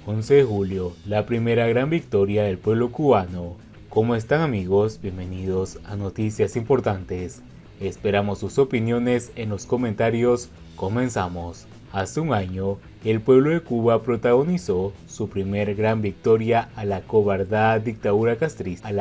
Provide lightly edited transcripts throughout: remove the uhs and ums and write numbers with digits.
11 de julio, la primera gran victoria del pueblo cubano. ¿Cómo están, amigos? Bienvenidos a Noticias Importantes. Esperamos sus opiniones en los comentarios. Comenzamos. Hace un año, el pueblo de Cuba protagonizó su primer gran victoria a la cobardada dictadura castrista,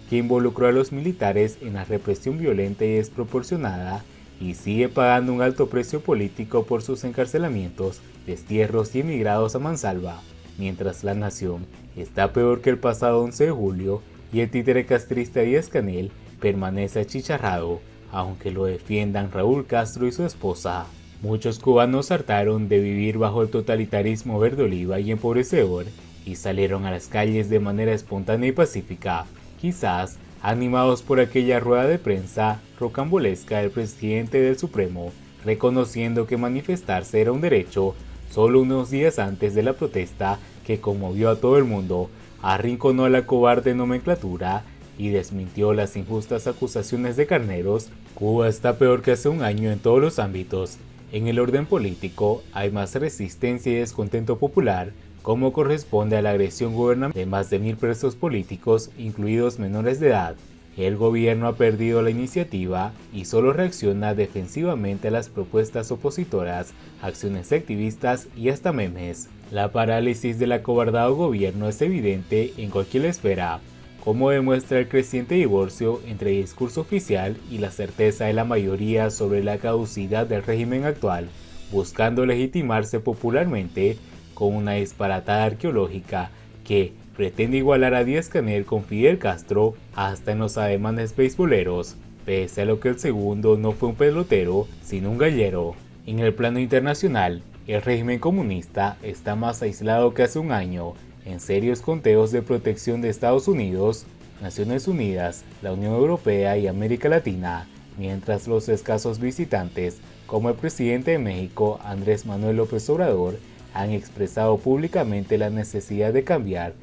que involucró a los militares en la represión violenta y desproporcionada, y sigue pagando un alto precio político por sus encarcelamientos, destierros y emigrados a mansalva, mientras la nación está peor que el pasado 11 de julio y el títere castrista Díaz-Canel permanece achicharrado, aunque lo defiendan Raúl Castro y su esposa. Muchos cubanos hartaron de vivir bajo el totalitarismo verde oliva y empobrecedor y salieron a las calles de manera espontánea y pacífica, quizás animados por aquella rueda de prensa rocambolesca del presidente del Supremo, reconociendo que manifestarse era un derecho, solo unos días antes de la protesta que conmovió a todo el mundo, arrinconó a la cobarde nomenclatura y desmintió las injustas acusaciones de carneros. Cuba está peor que hace un año en todos los ámbitos. En el orden político hay más resistencia y descontento popular, como corresponde a la agresión gubernamental de más de 1000 presos políticos, incluidos menores de edad. El gobierno ha perdido la iniciativa y solo reacciona defensivamente a las propuestas opositoras, acciones activistas y hasta memes. La parálisis del acobardado gobierno es evidente en cualquier esfera, como demuestra el creciente divorcio entre el discurso oficial y la certeza de la mayoría sobre la caducidad del régimen actual, buscando legitimarse popularmente con una disparatada arqueológica que pretende igualar a Díaz-Canel con Fidel Castro hasta en los ademanes beisboleros, pese a lo que el segundo no fue un pelotero, sino un gallero. En el plano internacional, el régimen comunista está más aislado que hace un año, en serios conteos de protección de Estados Unidos, Naciones Unidas, la Unión Europea y América Latina, mientras los escasos visitantes, como el presidente de México, Andrés Manuel López Obrador, han expresado públicamente la necesidad de cambiar,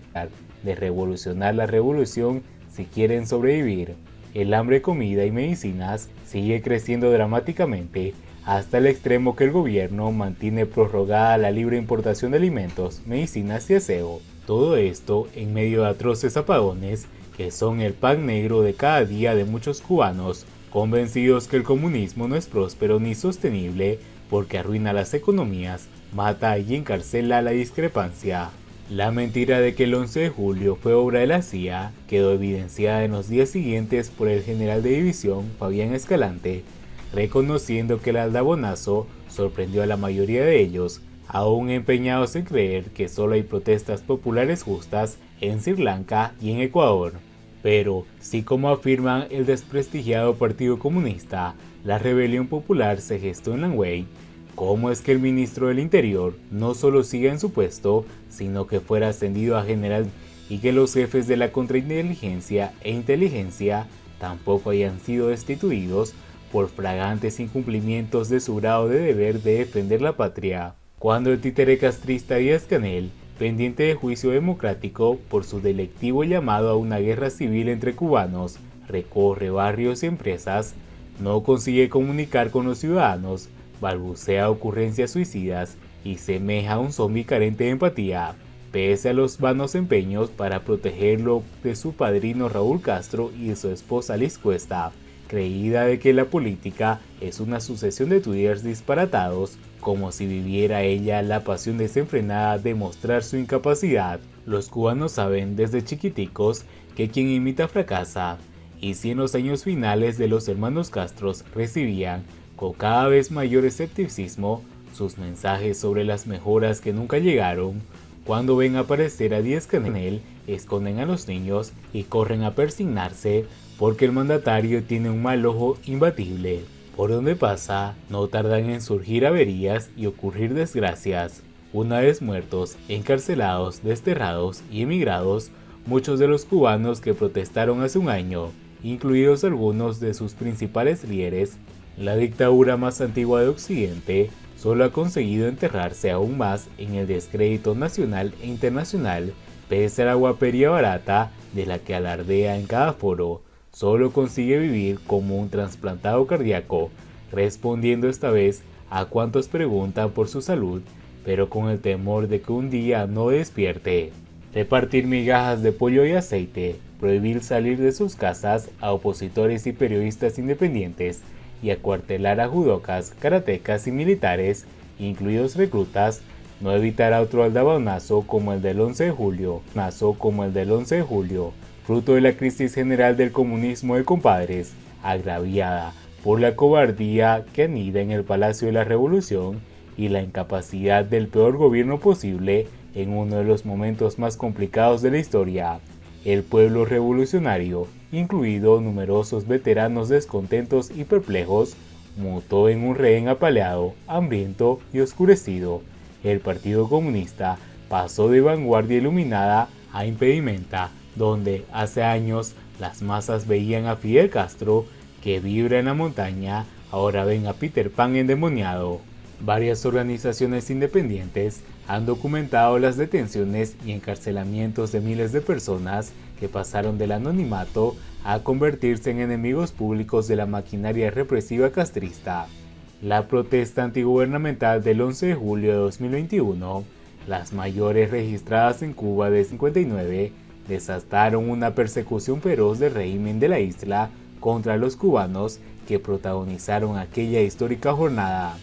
de revolucionar la revolución si quieren sobrevivir. El hambre, comida y medicinas sigue creciendo dramáticamente, hasta el extremo que el gobierno mantiene prorrogada la libre importación de alimentos, medicinas y aseo. Todo esto en medio de atroces apagones que son el pan negro de cada día de muchos cubanos, convencidos que el comunismo no es próspero ni sostenible porque arruina las economías, mata y encarcela la discrepancia. La mentira de que el 11 de julio fue obra de la CIA quedó evidenciada en los días siguientes por el general de división Fabián Escalante, reconociendo que el aldabonazo sorprendió a la mayoría de ellos, aún empeñados en creer que solo hay protestas populares justas en Sri Lanka y en Ecuador. Pero, si como afirman el desprestigiado Partido Comunista, la rebelión popular se gestó en Langway, ¿cómo es que el ministro del Interior no solo siga en su puesto, sino que fuera ascendido a general y que los jefes de la contrainteligencia e inteligencia tampoco hayan sido destituidos por flagrantes incumplimientos de su grado de deber de defender la patria? Cuando el títere castrista Díaz-Canel, pendiente de juicio democrático por su delictivo llamado a una guerra civil entre cubanos, recorre barrios y empresas, no consigue comunicar con los ciudadanos, balbucea ocurrencias suicidas y semeja a un zombi carente de empatía, pese a los vanos empeños para protegerlo de su padrino Raúl Castro y de su esposa Liz Cuesta, creída de que la política es una sucesión de twitters disparatados, como si viviera ella la pasión desenfrenada de mostrar su incapacidad. Los cubanos saben desde chiquiticos que quien imita fracasa, y si en los años finales de los hermanos Castros recibían con cada vez mayor escepticismo sus mensajes sobre las mejoras que nunca llegaron, cuando ven aparecer a Díaz-Canel, esconden a los niños y corren a persignarse porque el mandatario tiene un mal ojo imbatible. Por donde pasa, no tardan en surgir averías y ocurrir desgracias. Una vez muertos, encarcelados, desterrados y emigrados, muchos de los cubanos que protestaron hace un año, incluidos algunos de sus principales líderes, la dictadura más antigua de Occidente, solo ha conseguido enterrarse aún más en el descrédito nacional e internacional, pese a la guapería barata de la que alardea en cada foro. Solo consigue vivir como un trasplantado cardíaco, respondiendo esta vez a cuantos preguntan por su salud, pero con el temor de que un día no despierte. Repartir migajas de pollo y aceite, prohibir salir de sus casas a opositores y periodistas independientes y acuartelar a judocas, karatecas y militares, incluidos reclutas, no evitará otro aldabanazo como el del 11 de julio, fruto de la crisis general del comunismo de compadres, agraviada por la cobardía que anida en el Palacio de la Revolución y la incapacidad del peor gobierno posible en uno de los momentos más complicados de la historia. El pueblo revolucionario, incluido numerosos veteranos descontentos y perplejos, mutó en un rehén apaleado, hambriento y oscurecido. El Partido Comunista pasó de vanguardia iluminada a impedimenta, donde hace años las masas veían a Fidel Castro, que vibra en la montaña, ahora ven a Peter Pan endemoniado. Varias organizaciones independientes han documentado las detenciones y encarcelamientos de miles de personas que pasaron del anonimato a convertirse en enemigos públicos de la maquinaria represiva castrista. La protesta antigubernamental del 11 de julio de 2021, las mayores registradas en Cuba de 59, desataron una persecución feroz del régimen de la isla contra los cubanos que protagonizaron aquella histórica jornada.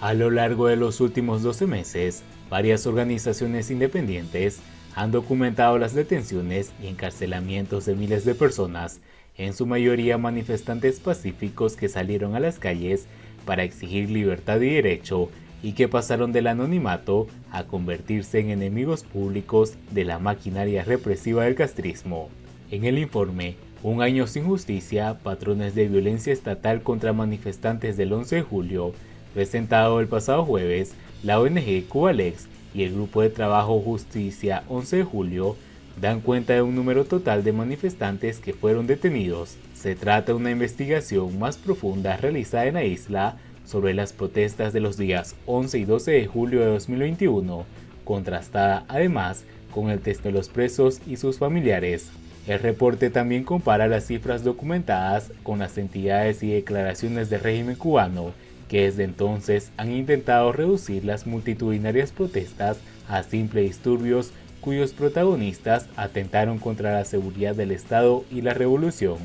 A lo largo de los últimos 12 meses, varias organizaciones independientes han documentado las detenciones y encarcelamientos de miles de personas, en su mayoría manifestantes pacíficos que salieron a las calles para exigir libertad y derecho y que pasaron del anonimato a convertirse en enemigos públicos de la maquinaria represiva del castrismo. En el informe Un año sin justicia, patrones de violencia estatal contra manifestantes del 11 de julio, presentado el pasado jueves, la ONG Cubalex y el Grupo de Trabajo Justicia 11 de julio dan cuenta de un número total de manifestantes que fueron detenidos. Se trata de una investigación más profunda realizada en la isla sobre las protestas de los días 11 y 12 de julio de 2021, contrastada además con el testimonio de los presos y sus familiares. El reporte también compara las cifras documentadas con las entidades y declaraciones del régimen cubano, que desde entonces han intentado reducir las multitudinarias protestas a simples disturbios cuyos protagonistas atentaron contra la seguridad del Estado y la revolución.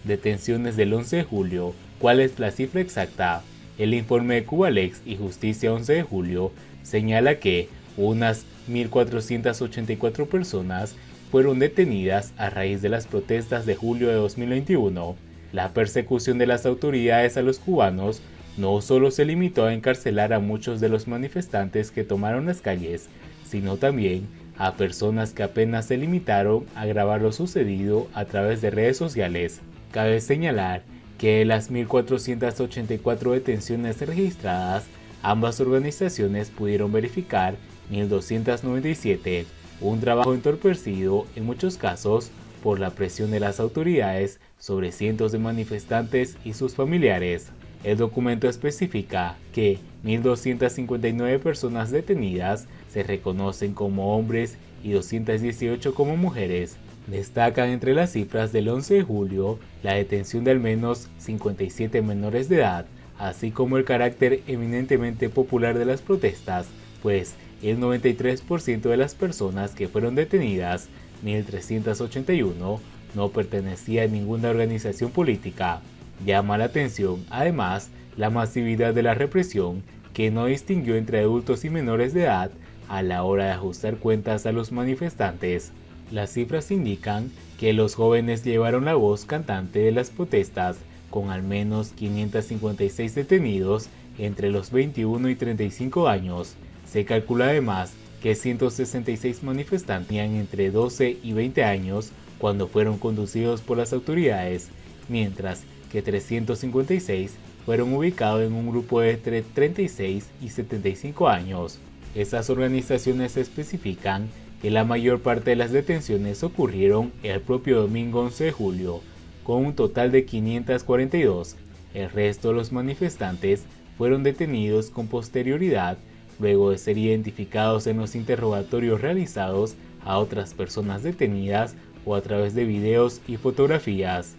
Detenciones del 11 de julio. ¿Cuál es la cifra exacta? El informe de Cubalex y Justicia 11 de julio señala que unas 1.484 personas fueron detenidas a raíz de las protestas de julio de 2021. La persecución de las autoridades a los cubanos no solo se limitó a encarcelar a muchos de los manifestantes que tomaron las calles, sino también a personas que apenas se limitaron a grabar lo sucedido a través de redes sociales. Cabe señalar que de las 1.484 detenciones registradas, ambas organizaciones pudieron verificar 1.297, un trabajo entorpecido en muchos casos por la presión de las autoridades sobre cientos de manifestantes y sus familiares. El documento especifica que 1.259 personas detenidas se reconocen como hombres y 218 como mujeres. Destacan entre las cifras del 11 de julio la detención de al menos 57 menores de edad, así como el carácter eminentemente popular de las protestas, pues el 93% de las personas que fueron detenidas, 1.381, no pertenecía a ninguna organización política. Llama la atención, además, la masividad de la represión, que no distinguió entre adultos y menores de edad a la hora de ajustar cuentas a los manifestantes. Las cifras indican que los jóvenes llevaron la voz cantante de las protestas, con al menos 556 detenidos entre los 21 y 35 años. Se calcula además que 166 manifestantes tenían entre 12 y 20 años cuando fueron conducidos por las autoridades, mientras que 356 fueron ubicados en un grupo de entre 36 y 75 años. Estas organizaciones especifican que la mayor parte de las detenciones ocurrieron el propio domingo 11 de julio, con un total de 542. El resto de los manifestantes fueron detenidos con posterioridad, luego de ser identificados en los interrogatorios realizados a otras personas detenidas o a través de videos y fotografías.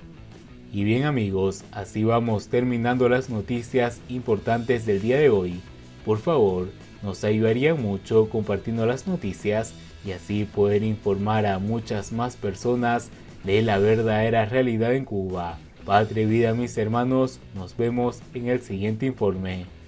Y bien amigos, así vamos terminando las noticias importantes del día de hoy. Por favor, nos ayudarían mucho compartiendo las noticias y así poder informar a muchas más personas de la verdadera realidad en Cuba. Patria y vida, mis hermanos, nos vemos en el siguiente informe.